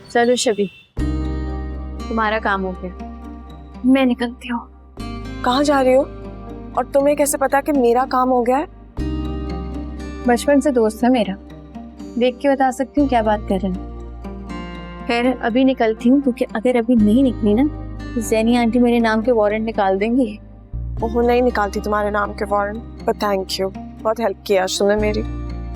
चलो शबी, तुम्हारा काम हो गया, मैं निकलती हूँ। कहाँ जा रही हो? और तुम्हें कैसे पता कि मेरा काम हो गया है? बचपन से दोस्त है मेरा, देख के बता सकती हूँ क्या बात कर रहे हैं। खैर अभी निकलती हूँ, क्योंकि अगर अभी नहीं निकली ना तो जैनी आंटी मेरे नाम के वारंट निकाल देंगी। ओह, नहीं निकालती तुम्हारे नाम के वारंट, पर थैंक यू, बहुत हेल्प किया आज तुमने मेरी।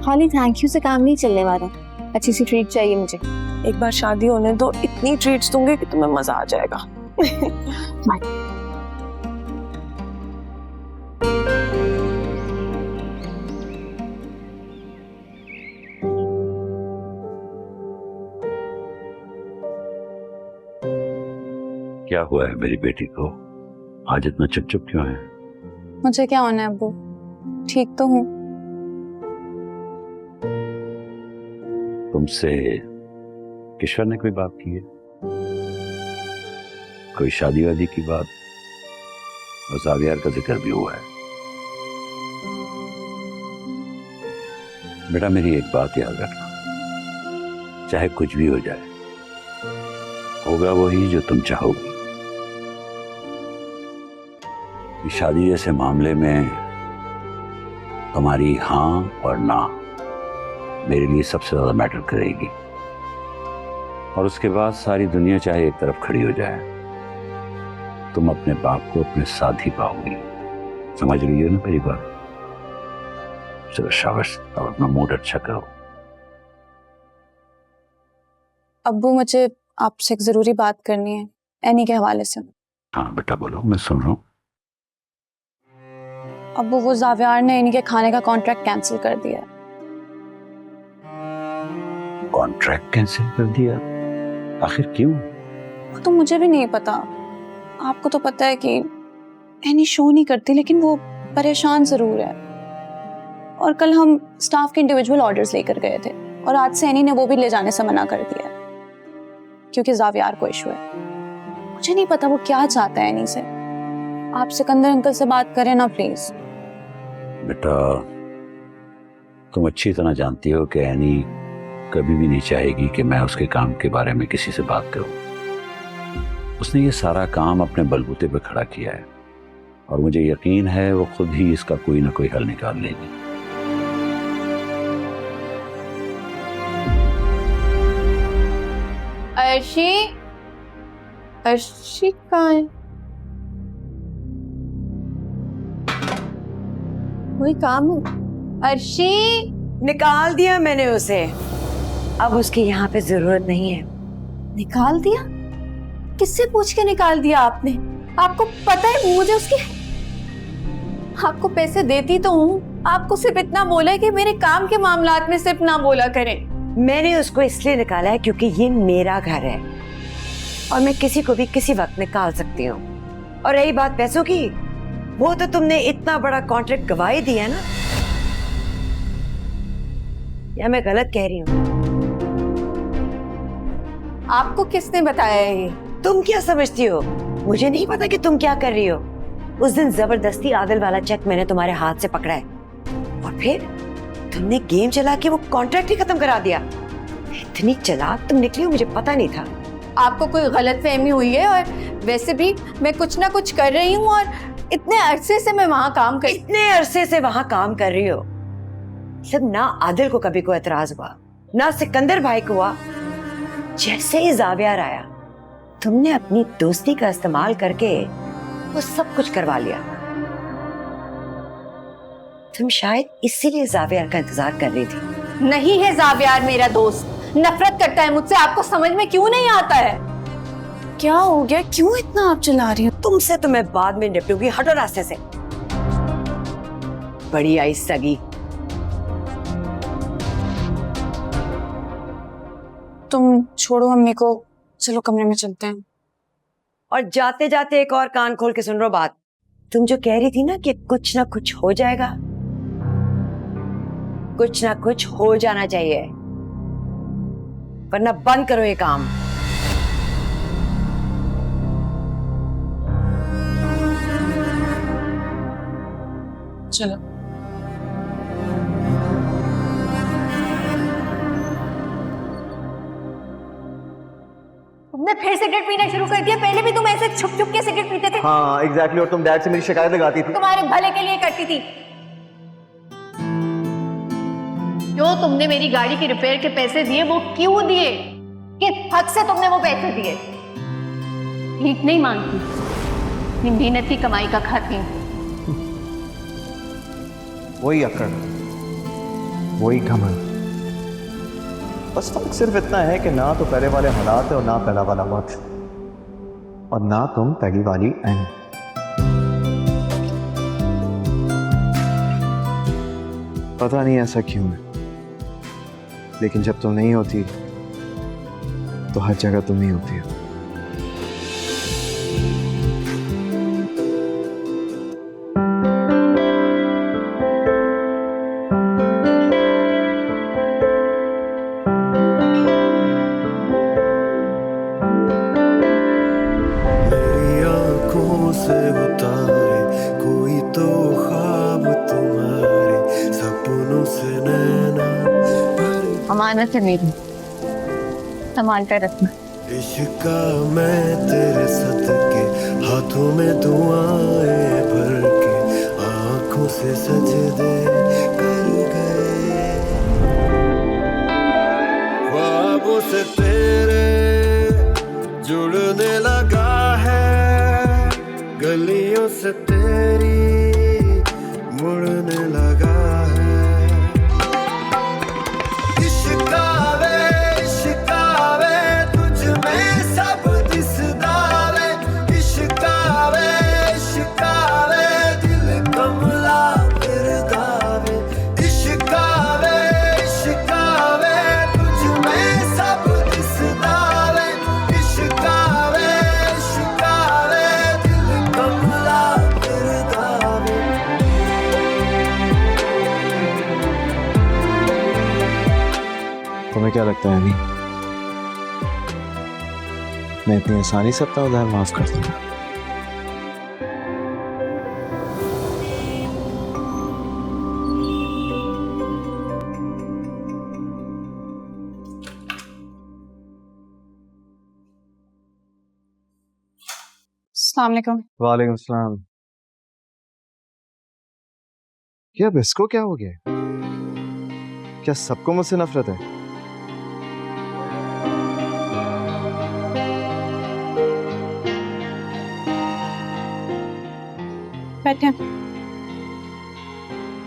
खाली थैंक यू से काम नहीं चलने वाला, अच्छी सी ट्रीट चाहिए मुझे। एक बार शादी होने दो, इतनी ट्रीट्स दूंगी कि तुम्हें मजा आ जाएगा। बाय। क्या हुआ है मेरी बेटी को? आज इतना चुप चुप क्यों है? मुझे क्या होना है अब्बू, ठीक तो हूँ। तुमसे किशोर ने कोई बात की है? कोई शादी वादी की बात? और जावियार का जिक्र भी हुआ है? बेटा मेरी एक बात याद रखना, चाहे कुछ भी हो जाए, होगा वही जो तुम चाहोगी। इस शादी जैसे मामले में तुम्हारी हाँ और ना मेरे लिए सबसे ज्यादा मैटर करेगी। और उसके बाद सारी दुनिया चाहे एक तरफ खड़ी हो जाए, तुम अपने बाप को अपने साथ ही पाओगी। समझ रही हो ना मेरी बात? चलो शाबाश, अब अपना मूड अच्छा करो। अब्बू मुझे आपसे एक जरूरी बात करनी है, एनी के हवाले से। हाँ बेटा बोलो, मैं सुन रहा हूँ। अब्बू वो जावियार ने इनके खाने का कॉन्ट्रैक्ट कैंसिल कर दिया। कॉन्ट्रैक्ट कैंसिल कर दिया? आखिर क्यों? वो तो मुझे भी नहीं पता। आपको तो पता है कि एनी शो नहीं करती, लेकिन वो परेशान जरूर है। और कल हम स्टाफ के इंडिविजुअल ऑर्डर्स लेकर गए थे, और आज से एनी ने वो भी ले जाने से मना कर दिया है, क्योंकि जावियार को इशू है। मुझे नहीं पता वो क्या चाहता है एनी से। आप सिकंदर अंकल से बात करें ना प्लीज। बेटा तुम अच्छी तरह जानती हो कि एनी कभी भी नहीं चाहेगी कि मैं उसके काम के बारे में किसी से बात करूं। उसने ये सारा काम अपने बलबूते पे खड़ा किया है, और मुझे यकीन है वो खुद ही इसका कोई ना कोई हल निकाल लेगी। अर्शी, अर्शी कहाँ है? कोई काम है? अर्शी, निकाल दिया मैंने उसे, अब उसकी यहाँ पे जरूरत नहीं है। निकाल दिया? किससे पूछ के निकाल दिया आपने? आपको पता है मुझे उसकी, आपको पैसे देती तो हूँ, आपको सिर्फ इतना बोला है कि मेरे काम के मामलात में सिर्फ ना बोला करें। मैंने उसको इसलिए निकाला है क्योंकि ये मेरा घर है और मैं किसी को भी किसी वक्त निकाल सकती हूँ। और रही बात पैसों की, वो तो तुमने इतना बड़ा कॉन्ट्रैक्ट गवा ही दिया ना, या मैं गलत कह रही हूँ? आपको किसने बताया है ये? तुम क्या समझती हो? मुझे नहीं पता कि तुम क्या कर रही हो। उस दिन जबरदस्ती आदिल वाला चेक मैंने तुम्हारे हाथ से पकड़ा है, और फिर तुमने गेम चला के वो कॉन्ट्रैक्ट ही खत्म करा दिया। इतनी चालाक तुम निकली हो, मुझे पता नहीं था। आपको कोई गलतफहमी हुई है, और वैसे भी मैं कुछ ना कुछ कर रही हूँ, और इतने अरसे से मैं वहां काम कर इतने अरसे से वहां काम कर रही हो, सब ना आदिल को कभी कोई एतराज हुआ, ना सिकंदर भाई को हुआ। जैसे ही जावियार आया, तुमने अपनी दोस्ती का इस्तेमाल करके वो सब कुछ करवा लिया। तुम शायद इसीलिए जावियार का इंतजार कर रही थी। नहीं है जावियार मेरा दोस्त, नफरत करता है मुझसे। आपको समझ में क्यों नहीं आता है? क्या हो गया, क्यों इतना आप चिल्ला रही हो? तुमसे तो मैं बाद में निपटूंगी, हटो रास्ते से। बड़ी आई सगी। तुम छोड़ो अम्मी को, चलो कमरे में चलते हैं। और जाते जाते एक और कान खोल के सुन लो बात। तुम जो कह रही थी ना कि कुछ ना कुछ हो जाएगा, कुछ ना कुछ हो जाना चाहिए, वरना बंद करो ये काम। चलो। तुमने फिर सिगरेट पीना शुरू कर दिया। पहले भी तुम ऐसे छुप छुप के सिगरेट पीते थे। हाँ एग्जैक्टली, और तुम डैड से मेरी शिकायत लगाती थी। तुम्हारे भले के लिए करती थी। जो तुमने मेरी गाड़ी के रिपेयर के पैसे दिए वो क्यों दिए? किस हक से तुमने वो पैसे दिए? भीख नहीं मांगती, अपनी मेहनत की कमाई का खाती हूँ। वही अकड़, वही घमंड। बस फर्क सिर्फ इतना है कि ना तो पहले वाले हालात है और ना पहला वाला वक्त, और ना तुम पहली वाली एंड। पता नहीं ऐसा क्यों है, लेकिन जब तुम नहीं होती तो हर जगह तुम ही होती है। मेरी आंखों से उतारे कोई तो ख्वाब तुम्हारे सपनों से नैना भरे। अमानत है मेरी, संभाल कर रखना। इश्क मैं तेरे सदके हाथों में दुआएं भर के आंखों से सजदे कर गए। ख्वाबों से तेरे जुड़ने लगा है, गलियों से तेरी मुड़ने लगा है। इश्क आवे तुझ में सब दिसदा वे। इश्क आवे दिल कमला फिरदा वे। इश्क आवे तुझ में सब दिसदा वे। इश्क आवे दिल कमला फिरदा वे। तुम्हें क्या लगता है अनी, मैं इतनी आसानी से अपना उधार माफ कर दूंगा? अस्सलाम वालेकुम। वालेकुम सलाम। क्या अब इसको क्या हो गया? क्या सबको मुझसे नफरत है? बैठे।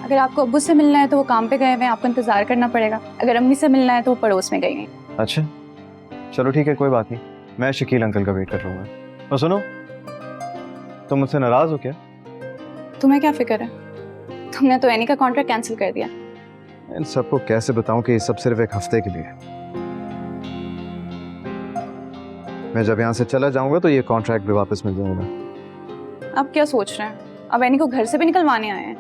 अगर आपको अब्बू से मिलना है तो वो काम पे गए हुए हैं, आपको इंतजार करना पड़ेगा। अगर अम्मी से मिलना है तो वो पड़ोस में गई हैं। अच्छा चलो ठीक है, कोई बात नहीं, मैं शकील अंकल का वेट कर लूंगा। और सुनो, तुम मुझसे नाराज हो क्या? तुम्हें क्या फिक्र है? तुमने तो एनी का कॉन्ट्रैक्ट कैंसिल कर दिया। इन सबको कैसे बताऊं कि ये सब सिर्फ एक हफ्ते के लिए है। मैं जब यहाँ से चला जाऊंगा तो ये कॉन्ट्रैक्ट भी वापस मिल जाएगा। आप क्या सोच रहे हैं? अब एनी को घर से भी निकलवाने आए हैं?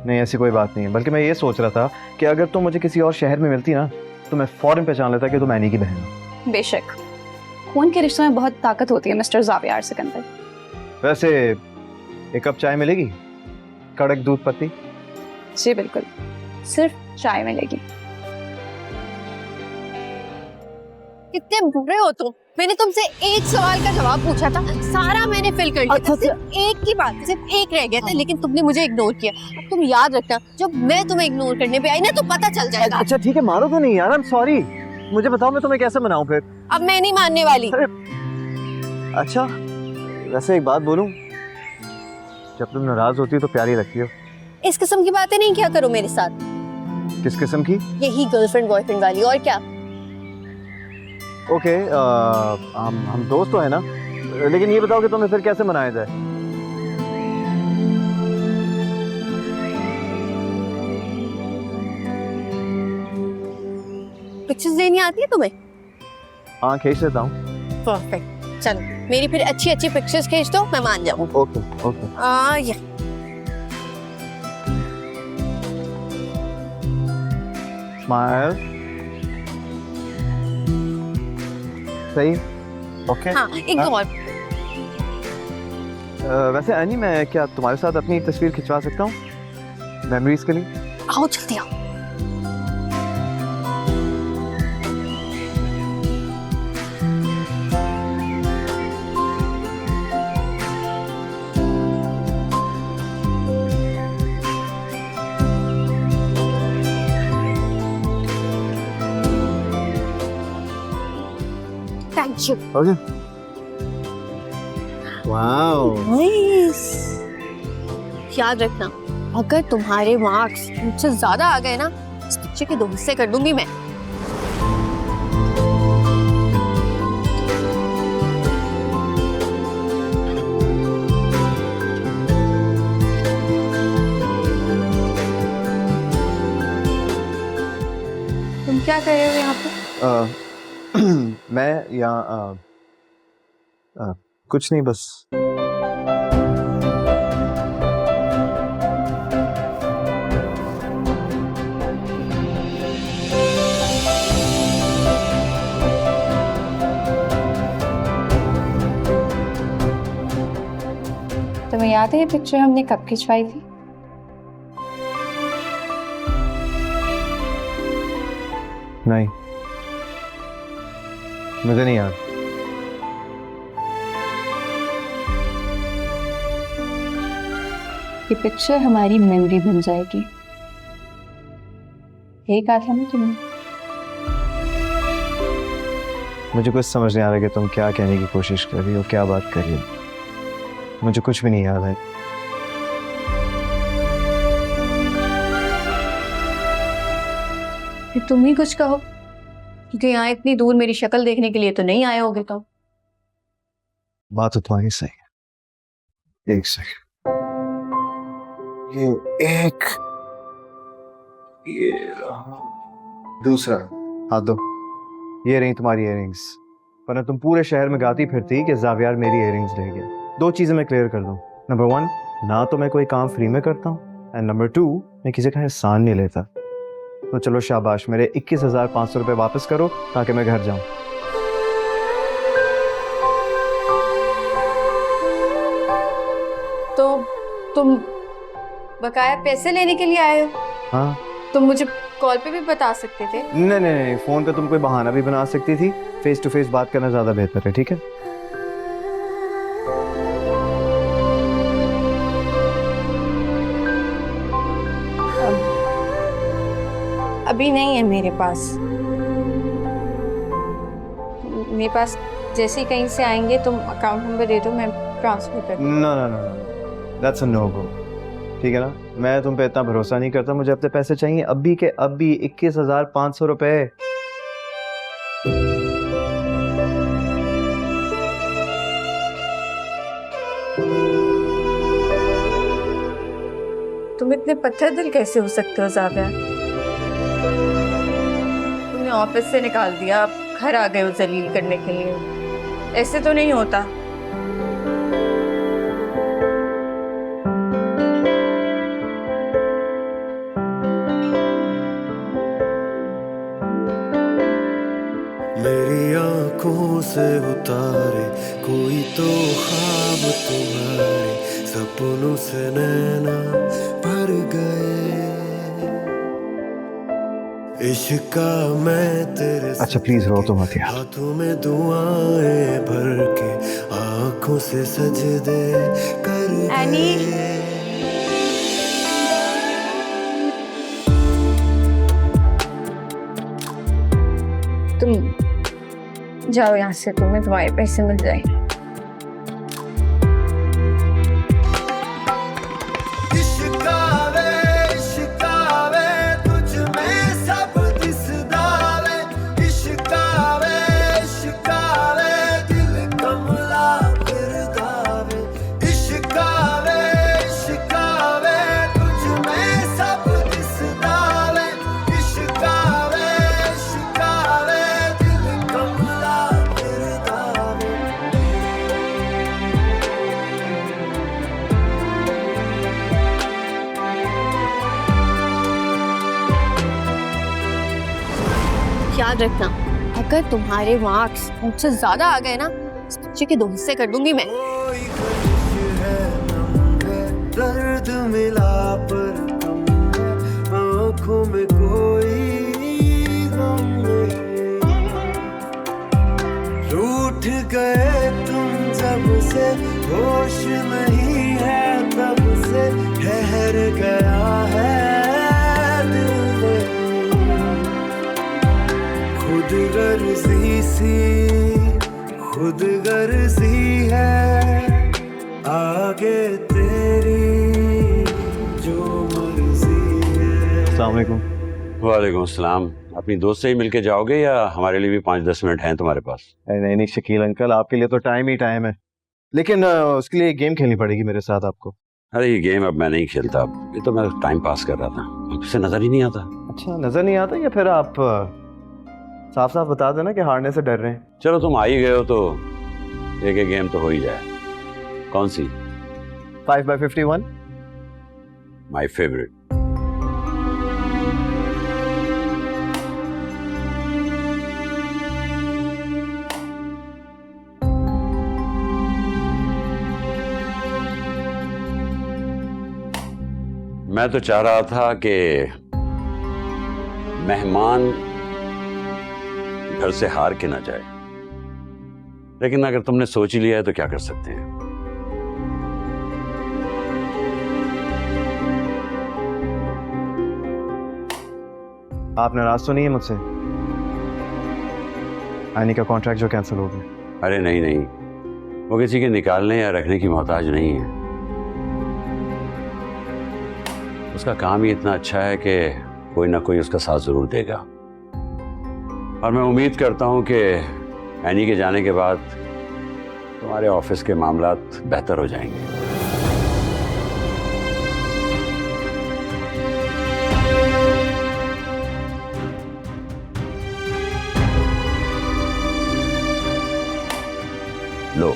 नहीं ऐसी कोई बात नहीं है, बल्कि मैं ये सोच रहा था कि अगर तुम मुझे किसी और शहर में मिलती ना तो मैं फौरन पहचान लेता कि तुम एनी की बहन हो। बेशक, खून के रिश्तों में बहुत ताकत होती है मिस्टर ज़ावियार सिकंदर। वैसे एक कप चाय मिलेगी? कड़क दूध पत्ती? जी बिल्कुल, सिर्फ चाय मिलेगी। कितने बुरे हो तुम। मैंने तुमसे एक सवाल का जवाब पूछा था, सारा मैंने फिल कर लिया था। सिर्फ एक की बात, सिर्फ एक रह गया था, लेकिन तुमने मुझे इग्नोर किया। अब तुम याद रखना, जब मैं तुम्हें इग्नोर करने पे आई ना तो पता चल जाएगा। अच्छा ठीक है, मारो तो नहीं यार, आई एम सॉरी। मुझे बताओ मैं तुम्हें कैसे मनाऊं फिर? अब मैं नहीं मानने वाली। अच्छा वैसे एक बात बोलूं, जब तुम नाराज होती हो तो प्यारी लगती हो। इस किस्म की बातें नहीं किया करो मेरे साथ। किस किस्म की? यही गर्लफ्रेंड बॉयफ्रेंड वाली, और क्या। ओके हम दोस्त तो है ना, लेकिन ये बताओ कि तुम्हें फिर कैसे मनाया जाए? पिक्चर्स लेनी आती है तुम्हें? हाँ खींच लेता हूँ। परफेक्ट, चलो मेरी फिर अच्छी अच्छी पिक्चर्स खींच दो, मैं मान जाऊँ। Okay okay. ये स्माइल। सही। ओके। हाँ एक दो और। वैसे अनी, मैं क्या तुम्हारे साथ अपनी तस्वीर खिंचवा सकता हूँ मेमोरीज के लिए? आओ जल्दी आओ। Thank you. Okay wow nice. याद रखना, अगर तुम्हारे मार्क्स मुझसे ज्यादा आ गए ना, इस बच्चे के 2 हिस्से कर दूंगी मैं। तुम क्या कर रहे हो यहाँ पे? मैं यहाँ कुछ नहीं, बस तुम्हें याद है ये पिक्चर हमने कब खिंचवाई थी? नहीं, मुझे नहीं याद। ये पिक्चर हमारी मेमोरी बन जाएगी। यही कहा था ना तुमने? मुझे कुछ समझ नहीं आ रहा कि तुम क्या कहने की कोशिश कर रही हो, क्या बात कर रही हो। मुझे कुछ भी नहीं याद है। फिर तुम ही कुछ कहो, क्योंकि यहाँ इतनी दूर मेरी शक्ल देखने के लिए तो नहीं आए होगे तुम। बात तो तुम्हारी सही है। एक सेकंड, ये रहा दूसरा। हाथ दो। ये रही तुम्हारी इयररिंग्स। वरना तुम पूरे शहर में गाती फिरती कि जावियार मेरी इयररिंग्स ले गया। 2 चीजें मैं क्लियर कर दूं। नंबर 1, ना तो मैं कोई काम फ्री में करता हूँ, एंड नंबर 2, मैं किसी का एहसान नहीं लेता। तो चलो शाबाश, मेरे 21,500 रुपए वापस करो ताकि मैं घर जाऊं। तो तुम बकाया पैसे लेने के लिए आए हो? हाँ। तुम मुझे कॉल पे भी बता सकते थे। नहीं नहीं नहीं, फोन पे तुम कोई बहाना भी बना सकती थी। फेस टू फेस बात करना ज्यादा बेहतर है, ठीक है? अभी नहीं है मेरे पास। मेरे पास जैसे ही कहीं से आएंगे तुम अकाउंट नंबर दे दो, मैं ट्रांसफर कर दूँ। No no no no, that's a no go. ठीक है ना, मैं तुम पे इतना भरोसा नहीं करता। मुझे अपने पैसे चाहिए अभी के अभी। 21,500 रुपए। तुम इतने पत्थर दिल कैसे हो सकते हो जाविया? तुमने ऑफिस से निकाल दिया, अब घर आ गए हो जलील करने के लिए। ऐसे तो नहीं होता। मेरी आंखों से उतारे कोई तो ख्वाब तुम्हारे, सपनों से नैना भर गए। इश्का मैं तेरे अच्छा प्लीज रो तो मत यार। हाथों में दुआएं भर के, आंखों से सजदे कर गए। तुम जाओ यहाँ से, तुम्हें तुम्हारे पैसे मिल जाएंगे। याद रखना, अगर तुम्हारे मार्क्स मुझसे ज्यादा आ गए ना, इस बच्चे के 2 हिस्से कर दूंगी मैं। कोई कशिश है, नम है, दर्द मिला पर कम है, आँखों में कोई गम नहीं। रूठ गए तुम जब से, होश नहीं है तब से, ठहर गया है दिल में। खुद गर्जी सी खुद गर्जी है, आगे तेरी जो मर्जी है। अस्सलाम वालेकुम। वालेकुम अस्सलाम। अपनी दोस्त से ही मिलके जाओगे या हमारे लिए भी 5-10 मिनट हैं तुम्हारे पास? नहीं नहीं शकील अंकल, आपके लिए तो टाइम ही टाइम है, लेकिन उसके लिए गेम खेलनी पड़ेगी मेरे साथ आपको। अरे ये गेम अब मैं नहीं खेलता, ये तो मैं टाइम पास कर रहा था, मुझसे नजर ही नहीं आता। अच्छा, नजर नहीं आता, या फिर आप साफ साफ बता देना कि हारने से डर रहे हैं। चलो तुम आ ही गए हो तो एक गेम तो हो ही जाए। कौन सी? 5x51। My favourite. मैं तो चाह रहा था कि मेहमान घर से हार के ना जाए, लेकिन अगर तुमने सोच ही लिया है तो क्या कर सकते हैं। आप नाराज तो नहीं है मुझसे? आनी का कॉन्ट्रैक्ट जो कैंसिल हो गया। अरे नहीं नहीं, वो किसी के निकालने या रखने की मोहताज नहीं है। उसका काम ही इतना अच्छा है कि कोई ना कोई उसका साथ जरूर देगा, और मैं उम्मीद करता हूं कि एनी के जाने के बाद तुम्हारे ऑफिस के मामलात बेहतर हो जाएंगे। लो,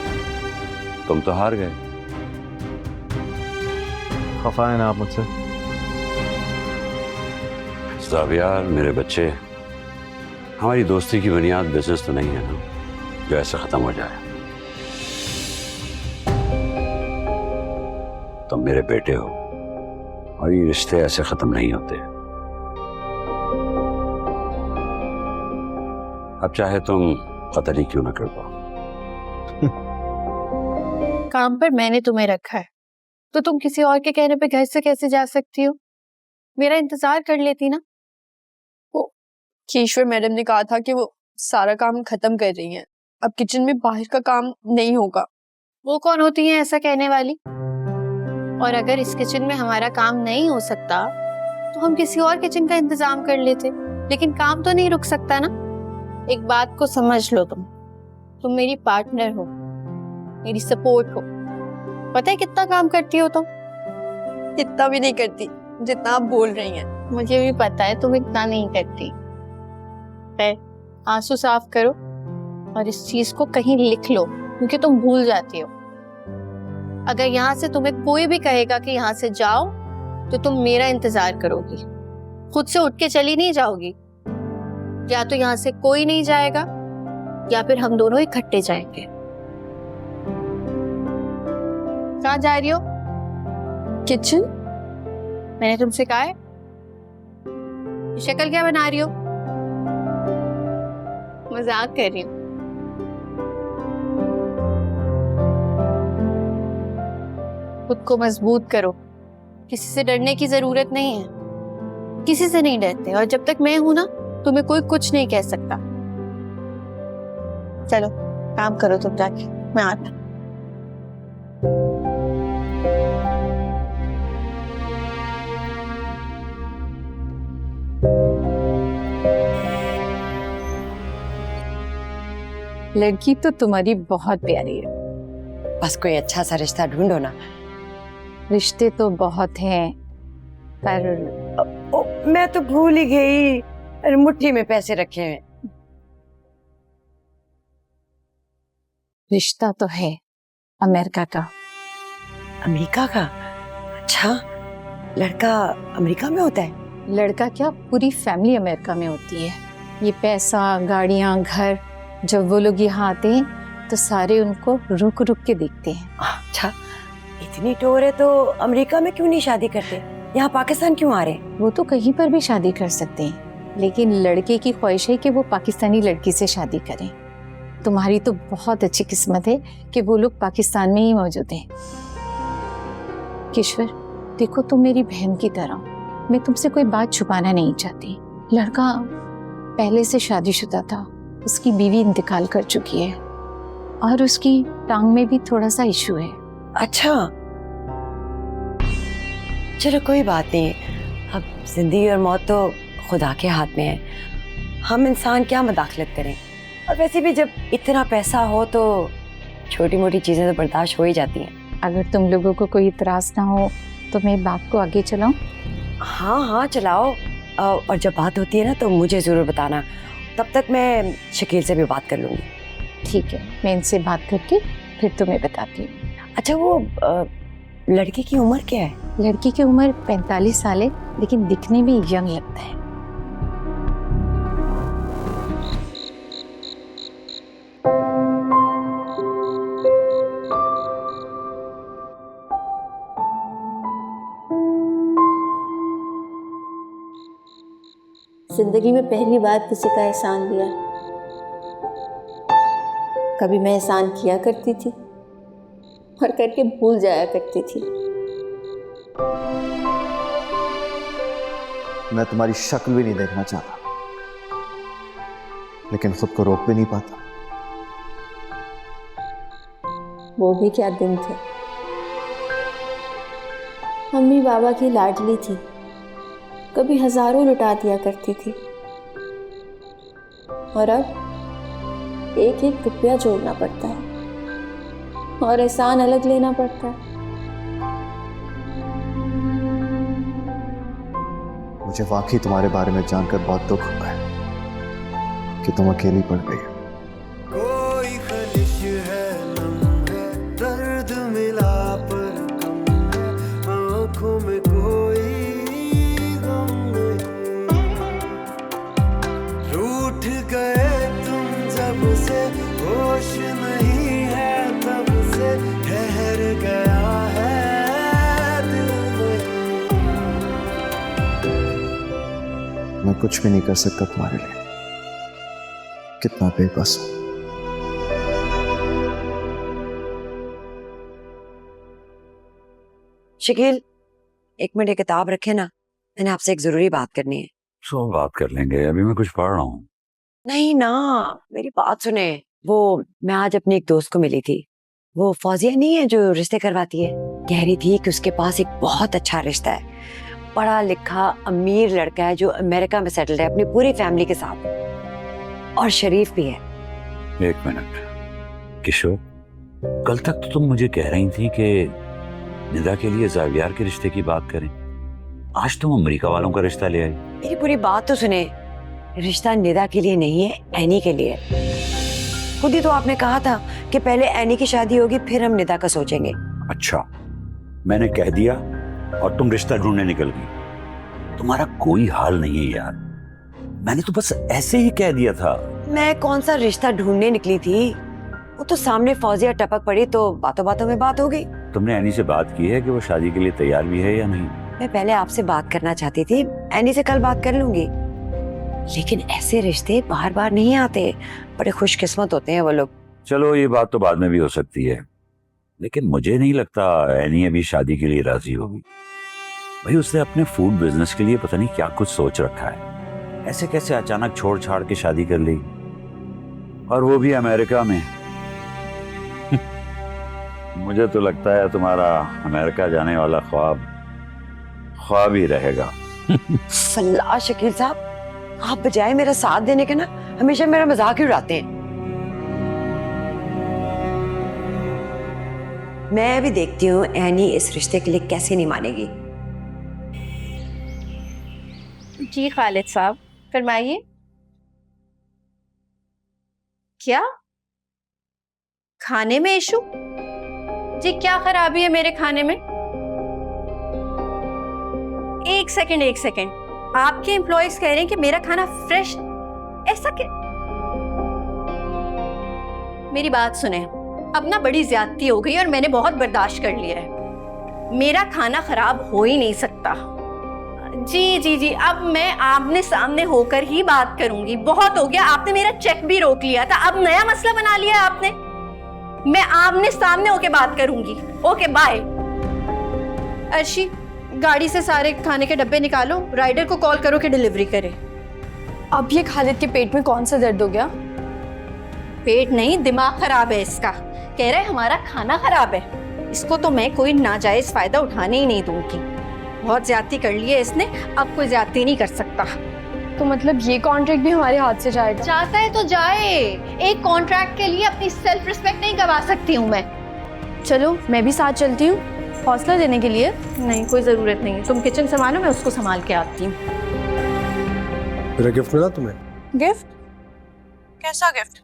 तुम तो हार गए। खफा है ना आप मुझसे? यार मेरे बच्चे, हमारी दोस्ती की बुनियाद बिजनेस तो नहीं है ना, जो ऐसे खत्म हो जाए। तुम मेरे बेटे हो और ये रिश्ते ऐसे खत्म नहीं होते। अब चाहे तुम कतल ही क्यों ना कर पाओ। काम पर मैंने तुम्हें रखा है तो तुम किसी और के कहने पे घर से कैसे जा सकती हो? मेरा इंतजार कर लेती ना। ईश्वर मैडम ने कहा था कि वो सारा काम खत्म कर रही हैं, अब किचन में बाहर का काम नहीं होगा। वो कौन होती है ऐसा कहने वाली? और अगर इस किचन में हमारा काम नहीं हो सकता तो हम किसी और किचन का इंतजाम कर लेते, लेकिन काम तो नहीं रुक सकता ना। एक बात को समझ लो, तुम मेरी पार्टनर हो, मेरी सपोर्ट हो। पता है कितना काम करती हो तुम? इतना भी नहीं करती जितना आप बोल रही हैं। मुझे भी पता है तुम इतना नहीं करती। आंसू साफ करो और इस चीज को कहीं लिख लो, क्योंकि तुम भूल जाती हो। अगर यहाँ से तुम्हें कोई भी कहेगा कि यहाँ से जाओ तो तुम मेरा इंतजार करोगी, खुद से उठ के चली नहीं जाओगी। या तो यहाँ से कोई नहीं जाएगा या फिर हम दोनों इकट्ठे जाएंगे। कहाँ जा रही हो? किचन। मैंने तुमसे कहा है। शक्ल क्या बना रही हो? मजाक कर रही हूँ। खुद को मजबूत करो, किसी से डरने की जरूरत नहीं है। किसी से नहीं डरते, और जब तक मैं हूं ना तुम्हें कोई कुछ नहीं कह सकता। चलो काम करो तुम जाके, मैं आता। लड़की तो तुम्हारी बहुत प्यारी है, बस कोई अच्छा सा रिश्ता ढूंढो ना। रिश्ते तो बहुत हैं पर ओ, मैं तो भूल ही गई, अरे मुट्ठी में पैसे रखे हैं। रिश्ता तो है अमेरिका का। अमेरिका का? अच्छा, लड़का अमेरिका में होता है? लड़का क्या, पूरी फैमिली अमेरिका में होती है। ये पैसा, गाड़ियां, घर, जब वो लोग यहाँ आते हैं तो सारे उनको रुक रुक के देखते हैं। अच्छा, इतनी टोर है तो अमेरिका में क्यों नहीं शादी करते? यहाँ पाकिस्तान क्यों आ रहे हैं? वो तो कहीं पर भी शादी कर सकते हैं, लेकिन लड़के की ख्वाहिश है कि वो पाकिस्तानी लड़की से शादी करें। तुम्हारी तो बहुत अच्छी किस्मत है कि वो लोग पाकिस्तान में ही मौजूद हैं। किश्वर, देखो तुम मेरी बहन की तरह, मैं तुमसे कोई बात छुपाना नहीं चाहती। लड़का पहले से शादीशुदा था, उसकी बीवी इंतकाल कर चुकी है। और उसकी टांग में भी थोड़ा सा इशू है। अच्छा, चलो कोई बात नहीं। अब जिंदगी और मौत तो खुदा के हाथ में है, हम इंसान क्या मदाखलत करें। और वैसे भी जब इतना पैसा हो तो छोटी मोटी चीजें तो बर्दाश्त हो ही जाती हैं। अगर तुम लोगों को कोई इतराज ना हो तो मैं बात को आगे चलाऊं? हाँ हाँ चलाओ। और जब बात होती है ना तो मुझे ज़रूर बताना, तब तक मैं शकील से भी बात कर लूँगी। ठीक है, मैं इनसे बात करके फिर तुम्हें बताती हूँ। अच्छा, वो लड़की की उम्र क्या है? लड़की की उम्र 45 साल है, लेकिन दिखने में यंग लगता है। जिंदगी में पहली बार किसी का एहसान लिया। कभी मैं एहसान किया करती थी और करके भूल जाया करती थी। मैं तुम्हारी शक्ल भी नहीं देखना चाहता, लेकिन खुद को रोक भी नहीं पाता। वो भी क्या दिन थे। मम्मी बाबा की लाडली थी, कभी हजारों लुटा दिया करती थी, और अब एक एक रुपया जोड़ना पड़ता है और एहसान अलग लेना पड़ता है। मुझे वाकई तुम्हारे बारे में जानकर बहुत दुख हुआ है कि तुम अकेली पड़ गई हो। कोई खलिश है, नम है, दर्द मिला पर कम है, आंखों में कोई गम नहीं। रूठ गए तुम जब से, होश नहीं है तब से, ठहर गया है दिल में। मैं कुछ भी नहीं कर सकता तुम्हारे लिए। कितना बेबस हूं। शकील, एक मिनट ये किताब रखे ना, मैंने आपसे एक जरूरी बात करनी है। तो बात कर लेंगे, अभी मैं कुछ पढ़ रहा हूँ। नहीं ना, मेरी बात सुने। वो मैं आज अपनी एक दोस्त को मिली थी, वो फौजिया नहीं है जो रिश्ते करवाती है, कह रही थी कि उसके पास एक बहुत अच्छा रिश्ता है, पढ़ा लिखा अमीर लड़का है जो अमेरिका में सेटल्ड है अपनी पूरी फैमिली के साथ, और शरीफ भी है। एक मिनट किशोर, कल तक तो तुम मुझे कह रही थी कि निदा के लिए जावियार के रिश्ते की बात करें, आज तुम अमेरिका वालों का रिश्ता ले आई। मेरी पूरी बात तो सुने, रिश्ता निदा के लिए नहीं है, एनी के लिए। खुद ही तो आपने कहा था कि पहले एनी की शादी होगी फिर हम निदा का सोचेंगे। अच्छा, मैंने कह दिया और तुम रिश्ता ढूंढने निकल गई। तुम्हारा कोई हाल नहीं है यार, मैंने तो बस ऐसे ही कह दिया था। मैं कौन सा रिश्ता ढूंढने निकली थी, वो तो सामने फौजिया टपक पड़ी तो बातों बातों में बात हो गई। तुमने एनी से बात की है कि वो शादी के लिए तैयार भी है या नहीं? मैं पहले आपसे बात करना चाहती थी, एनी से कल बात कर लूंगी, लेकिन ऐसे रिश्ते बार बार नहीं आते, बड़े खुशकिस्मत होते हैं वो लोग। चलो ये बात तो बाद में भी हो सकती है, लेकिन मुझे नहीं लगता एनी अभी शादी के लिए राजी होगी। भाई उसने अपने फूड बिजनेस के लिए पता नहीं क्या कुछ सोच रखा है, ऐसे कैसे अचानक छोड़ छाड़ के शादी कर ली, और वो भी अमेरिका में। मुझे तो लगता है तुम्हारा अमेरिका जाने वाला ख्वाब ही रहेगा। फल्ला शकील साहब, आप बजाय मेरा साथ देने के ना हमेशा मेरा मजाक ही उड़ाते हैं। मैं भी देखती हूँ एनी इस रिश्ते के लिए कैसे नहीं मानेगी। जी खालिद साहब, फरमाइए। क्या खाने में इशू? जी क्या खराबी है मेरे खाने में? एक सेकंड, आपके एम्प्लॉयज कह रहे हैं कि मेरा खाना फ्रेश, ऐसा क्या? मेरी बात सुने, अब ना बड़ी ज्यादती हो गई और मैंने बहुत बर्दाश्त कर लिया है। मेरा खाना खराब हो ही नहीं सकता। जी, अब मैं आमने सामने होकर ही बात करूंगी। बहुत हो गया, आपने मेरा चेक भी रोक लिया था, अब नया मसला बना लिया आपने। मैं आमने सामने होकर बात करूंगी। Okay bye. अर्शी, गाड़ी से सारे खाने के डब्बे निकालो, राइडर को कॉल करो कि डिलीवरी करे। अब ये खालिद के पेट में कौन सा दर्द हो गया? पेट नहीं, दिमाग खराब है इसका। कह रहा है हमारा खाना खराब है। इसको तो मैं कोई नाजायज फायदा उठाने ही नहीं दूंगी। बहुत ज्यादती कर ली है इसने, अब कोई ज्यादती नहीं कर सकता। तो मतलब ये कॉन्ट्रैक्ट भी हमारे हाथ से जाएगा? चाहता है तो जाए। एक कॉन्ट्रैक्ट के लिए अपनी सेल्फ रिस्पेक्ट नहीं गवा सकती हूँ मैं। चलो मैं भी साथ चलती हूँ हौसला देने के लिए। नहीं, कोई जरूरत नहीं है। तुम किचन संभालो, मैं उसको संभाल के आती हूँ। मेरा गिफ्ट मिला तुम्हें? गिफ्ट? कैसा गिफ्ट?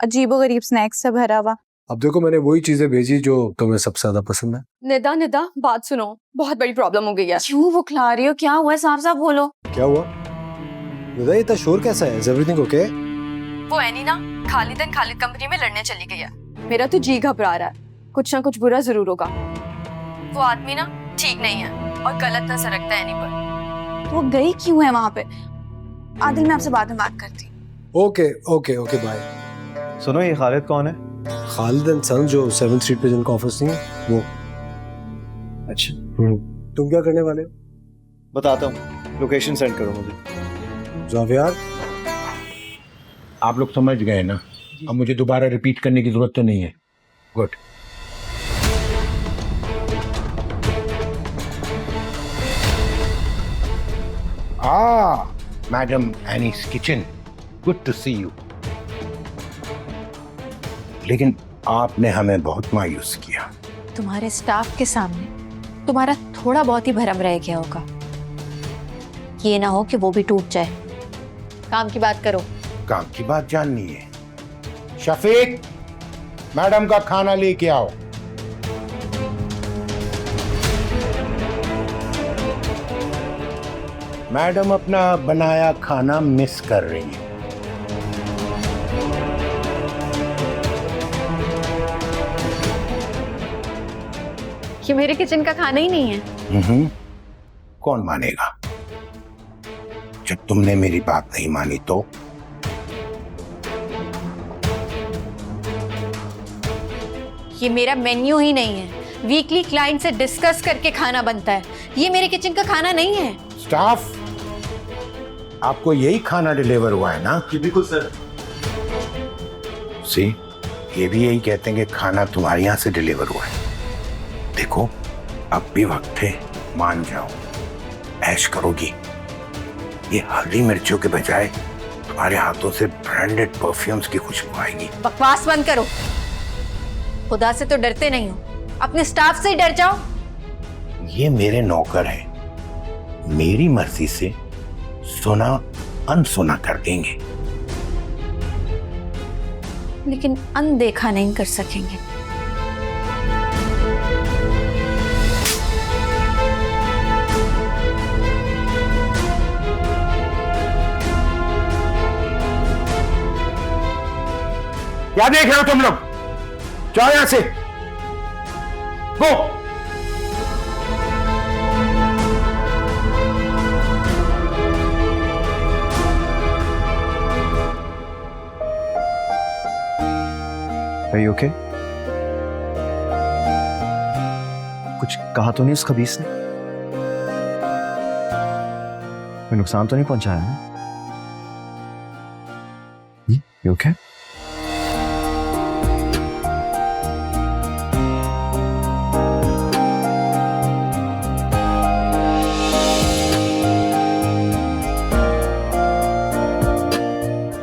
अजीबोगरीब स्नैक्स से भरा हुआ। अब देखो, मैंने वही चीजें भेजी जो तुम्हें सबसे ज्यादा पसंद है। निदा निदा बात सुनो, बहुत बड़ी प्रॉब्लम हो गई है। क्यों बुखला रही हो? क्या हुआ है? साफ साफ बोलो। क्या हुआ निदा? इतना शोर कैसा है? Is everything okay? वो एनी ना खालिद एंड खालिद कंपनी में लड़ने चली गई है। मेरा तो जी घबरा रहा है, कुछ ना कुछ बुरा जरूर होगा। वो आदमी ना ठीक नहीं है और गलत नजर रखता है एनी पर। तो वो गई क्यों है वहां पे? आदिल, मैं आपसे बाद में बात करती हूँ। Okay okay okay bye. सुनो, ये खालिद कौन है? खालिद एंड सन, जो 7th स्ट्रीट पे जिनका ऑफिस नहीं है वो। अच्छा, तुम क्या करने वाले हो? बताता हूँ, लोकेशन सेंड करो मुझे। जावियार, आप लोग समझ गए ना? अब मुझे दोबारा रिपीट करने की जरूरत तो नहीं है। Good. Madam Annie's kitchen, good to see you. लेकिन आपने हमें बहुत मायूस किया। तुम्हारे स्टाफ के सामने तुम्हारा थोड़ा बहुत ही भरम रह गया होगा। ये ना हो कि वो भी टूट जाए। काम की बात करो। काम की बात जाननी है? शफीक, मैडम का खाना लेके आओ। मैडम अपना बनाया खाना मिस कर रही है। ये मेरे किचन का खाना ही नहीं है। कौन मानेगा? जब तुमने मेरी बात नहीं मानी तो? ये मेरा मेन्यू ही नहीं है। वीकली क्लाइंट से डिस्कस करके खाना बनता है। ये मेरे किचन का खाना नहीं है। स्टाफ, आपको यही खाना डिलीवर हुआ है ना? जी बिल्कुल सर। सी, ये भी यही कहते हैं कि खाना तुम्हारे यहाँ से डिलीवर हुआ है। देखो, अब भी वक्त है, मान जाओ। ऐश करोगी? ये हरी मिर्चों के बजाय तुम्हारे हाथों से ब्रांडेड परफ्यूम्स की खुशबू आएगी। बकवास बंद करो। खुदा से तो डरते नहीं हो, अपने स्टाफ से ही डर जाओ। ये मेरे नौकर हैं, मेरी मर्जी से सुना अनसुना कर देंगे, लेकिन अनदेखा नहीं कर सकेंगे। क्या देख रहे हो तुम लोग? जाओ यहां से, गो। Are you okay? कुछ कहा तो नहीं उस खबीस ने? कोई नुकसान तो नहीं पहुंचाया है? You okay?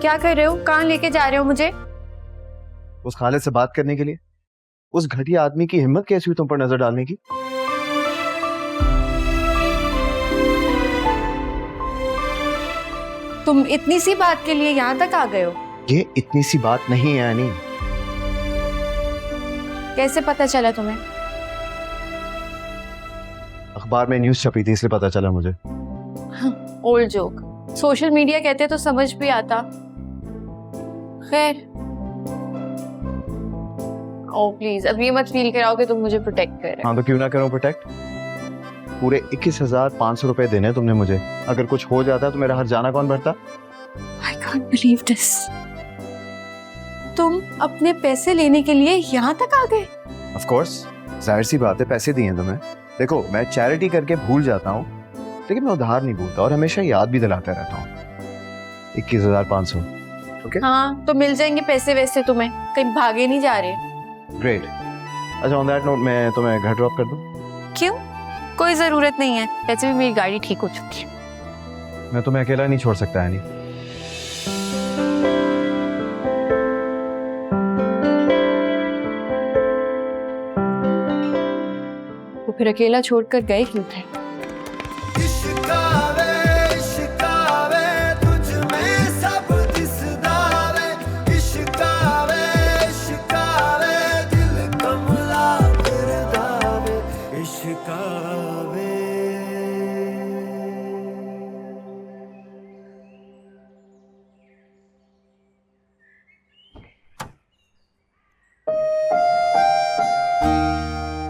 क्या कर रहे हो? कहाँ लेके जा रहे हो मुझे? उस खालिद से बात करने के लिए। उस घटिया आदमी की हिम्मत कैसी हुई तुम पर नजर डालने की? तुम इतनी सी बात के लिए यहाँ तक आ गए हो? ये इतनी सी बात नहीं है यानी। कैसे पता चला तुम्हें? अखबार में न्यूज़ छपी थी इसलिए पता चला मुझे। Old joke. सोशल मीडिया कहते तो समझ भी आता। खैर, ओ प्लीज अब ये मत फील कराओ कि तुम मुझे प्रोटेक्ट कर रहे हो। हाँ तो क्यों ना करूं प्रोटेक्ट? पूरे 21,500 रुपए देने तुमने मुझे। अगर कुछ हो जाता तो मेरा हर जाना कौन भरता? I can't believe this. तुम अपने पैसे लेने के लिए यहाँ तक आ गए? Of course, जाहिर सी बात है, पैसे दिए तुम्हें। देखो, मैं चैरिटी करके भूल जाता हूँ, लेकिन मैं उधार नहीं भूलता और हमेशा याद भी दिलाता रहता हूँ। 21,500 ओके हाँ तो मिल जाएंगे पैसे वैसे तुम्हें, कहीं भागे नहीं जा रहे। ग्रेट। अच्छा ऑन दैट नोट मैं तुम्हें घर ड्रॉप कर दूं? क्यों? कोई जरूरत नहीं है, वैसे भी मेरी गाड़ी ठीक हो चुकी है। मैं तुम्हें अकेला नहीं छोड़ सकता एनी। तो फिर अकेला छोड़कर गए क्यों थे?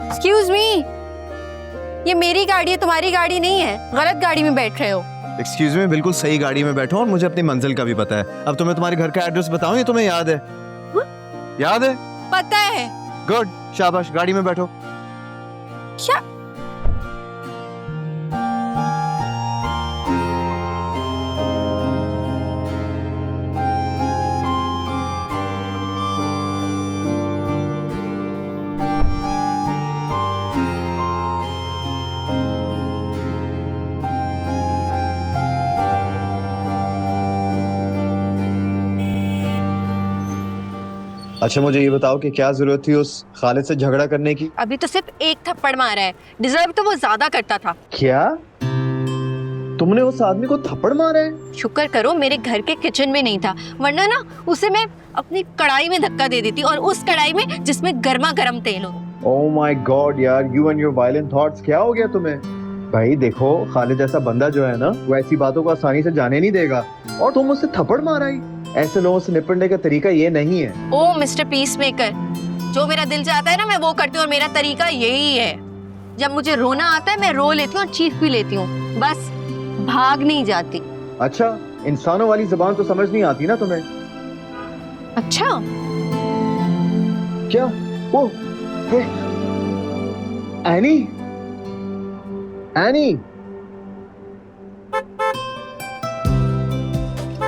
एक्सक्यूज मी, ये मेरी गाड़ी है, तुम्हारी गाड़ी नहीं है। गलत गाड़ी में बैठ रहे हो। एक्सक्यूज मी, बिल्कुल सही गाड़ी में बैठो और मुझे अपनी मंजिल का भी पता है। अब तुम्हें तुम्हारे घर का एड्रेस बताऊं, ये तुम्हें याद है? याद है? पता है। गुड, शाबाश, गाड़ी में बैठो। क्या? अच्छा मुझे ये बताओ कि क्या जरूरत थी उस खालिद से झगड़ा करने की? अभी तो सिर्फ एक थप्पड़ मारा है, डिजर्व तो वो ज्यादा करता था। क्या तुमने उस आदमी को थप्पड़ मारा है? शुक्र करो मेरे घर के किचन में नहीं था, वरना ना उसे मैं अपनी कढ़ाई में धक्का दे देती, और उस कढ़ाई में जिसमें गर्मा गर्म तेल हो। ओह माय गॉड यार, you and your violent thoughts, क्या हो गया तुम्हें? भाई देखो, खालिद जैसा बंदा जो है ना, वो ऐसी बातों को आसानी से जाने नहीं देगा, और तुम उससे थप्पड़ मारा ही। ऐसे लोगों से निपटने का तरीका ये नहीं है। ओ मिस्टर पीस मेकर, जो मेरा दिल चाहता है ना मैं वो करती हूँ, और मेरा तरीका यही है। जब मुझे रोना आता है मैं रो लेती हूँ और चीख भी लेती हूँ, बस भाग नहीं जाती। अच्छा, इंसानों वाली जुबान तो समझ नहीं आती ना तुम्हें? अच्छा क्या? ओ, हे, एनी, एनी,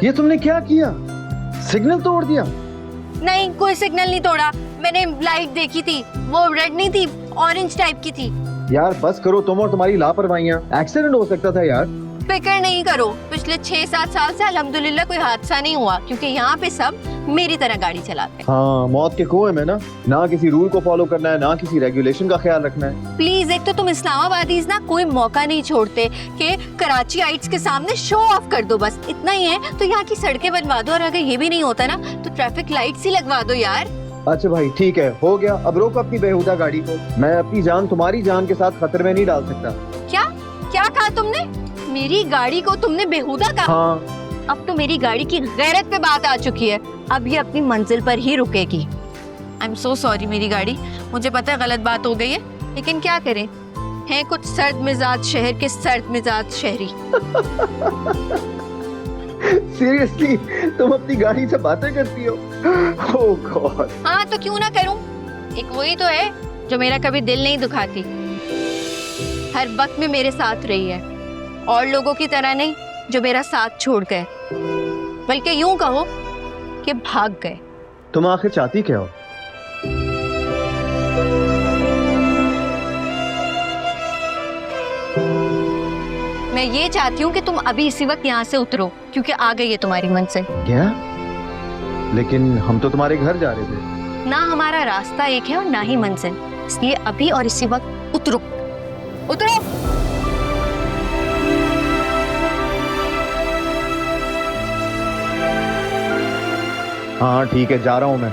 ये तुमने क्या किया? सिग्नल तोड़ दिया? नहीं, कोई सिग्नल नहीं तोड़ा, मैंने लाइट देखी थी, वो रेड नहीं थी, ऑरेंज टाइप की थी। यार बस करो तुम और तुम्हारी लापरवाहियां, एक्सीडेंट हो सकता था यार। फिक्र नहीं करो, पिछले 6-7 साल से अल्हम्दुलिल्लाह कोई हादसा नहीं हुआ, क्योंकि यहाँ पे सब मेरी तरह गाड़ी चलाते हैं। हाँ, मौत के कुएं में ना किसी रूल को फॉलो करना है, ना किसी रेगुलेशन का ख्याल रखना है। प्लीज, एक तो तुम इस्लामाबादीज ना कोई मौका नहीं छोड़ते कि कराची आइट्स के सामने शो ऑफ कर दो, बस इतना ही है। तो यहाँ की सड़कें बनवा दो, और अगर ये भी नहीं होता ना तो ट्रैफिक लाइट्स ही लगवा दो यार। अच्छा भाई ठीक है, हो गया, अब रोको अपनी बेहुदा गाड़ी को। मैं अपनी जान तुम्हारी जान के साथ खतरे में नहीं डाल सकता। क्या क्या कहा तुमने? मेरी गाड़ी को तुमने बेहुदा कहा? हाँ। अब तो मेरी गाड़ी की गैरत पे बात आ चुकी है, अब ये अपनी मंजिल पर ही रुकेगी। आई एम सो सॉरी मेरी गाड़ी, मुझे पता है गलत बात हो गई है, लेकिन क्या करें, हैं कुछ सर्द मिजाज शहर के सर्द मिजाज शहरी। सीरियसली तुम अपनी गाड़ी से बातें करती हो? ओह गॉड। हाँ तो क्यों ना करूं, एक वही तो है जो मेरा कभी दिल नहीं दुखाती, हर वक्त में मेरे साथ रही है, और लोगों की तरह नहीं जो मेरा साथ छोड़ गए, बल्कि यूं कहो कि भाग गए। तुम आखिर चाहती क्या हो? मैं ये चाहती हूँ कि तुम अभी इसी वक्त यहाँ से उतरो, क्योंकि आ गई है तुम्हारी मंजिल। क्या? लेकिन हम तो तुम्हारे घर जा रहे थे। ना हमारा रास्ता एक है और ना ही मंजिल, इसलिए अभी और इसी वक्त उतरो, उतरो। हाँ ठीक है, जा रहा हूँ मैं।